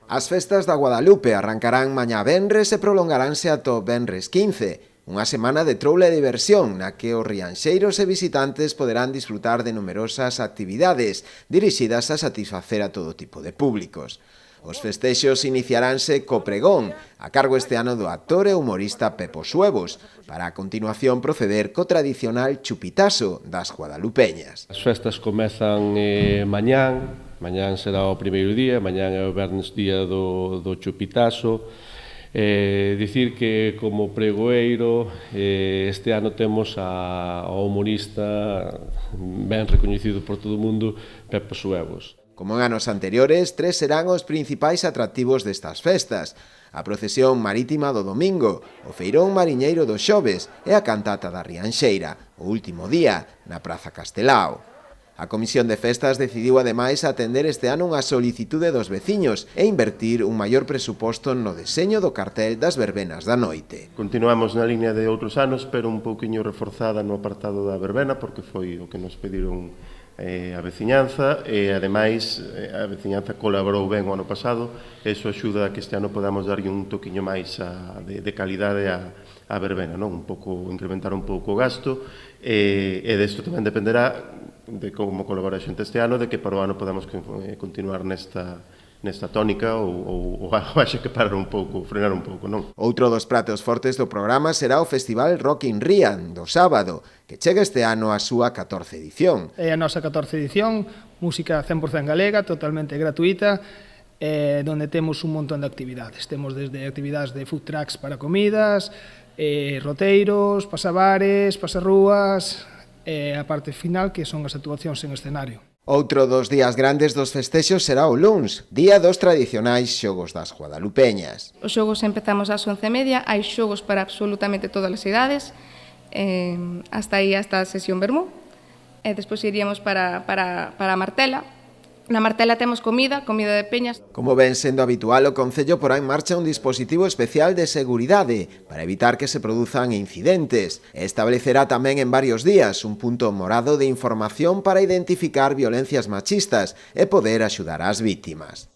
As festas da Guadalupe arrancarán mañá venres e prolongaránse ata o venres 15, unha semana de troula e diversión na que os rianxeiros e visitantes poderán disfrutar de numerosas actividades dirixidas a satisfacer a todo tipo de públicos. Os festexos iniciaránse co pregón, a cargo este ano do actor e humorista Pepo Suevos, para a continuación proceder co tradicional chupitazo das guadalupeñas. As festas comezan mañán será o primeiro día, mañán é o vernes día do chupitazo. Dicir que como pregoeiro este ano temos ao humorista ben recoñecido por todo o mundo, Pepo Suevos. Como en anos anteriores, tres serán os principais atractivos destas festas: a procesión marítima do domingo, o feirón mariñeiro do xoves e a cantata da Rianxeira, o último día, na Praza Castelao. A Comisión de Festas decidiu ademais atender este ano unha solicitude dos veciños e invertir un maior presuposto no deseño do cartel das verbenas da noite. Continuamos na línea de outros anos, pero un pouquiño reforzada no apartado da verbena, porque foi o que nos pediron a veciñanza, e ademais a veciñanza colaborou ben o ano pasado, e iso axuda a que este ano podamos darlle un toquiño máis de calidade a verbena, non? Un pouco, incrementar un pouco o gasto, e desto tamén dependerá de como colabora a xente este ano, de que para o ano podamos continuar nesta tónica ou haxe que parar un pouco, frenar un pouco, non? Outro dos pratos fortes do programa será o Festival Rock in Rian, do sábado, que chega este ano a súa 14ª edición. É a nosa 14ª edición, música 100% galega, totalmente gratuita, donde temos un montón de actividades. Temos desde actividades de food trucks para comidas, roteiros, pasabares, pasarrúas, e a parte final, que son as actuacións en escenario. Outro dos días grandes dos festexos será o luns, día dos tradicionais xogos das guadalupeñas. Os xogos empezamos ás 11:30, hai xogos para absolutamente todas as idades, hasta a sesión vermú, e despois iríamos para a Martela. Na Martela temos comida de peñas. Como ven sendo habitual, o Concello porá en marcha un dispositivo especial de seguridade para evitar que se produzan incidentes. Establecerá tamén en varios días un punto morado de información para identificar violencias machistas e poder axudar ás vítimas.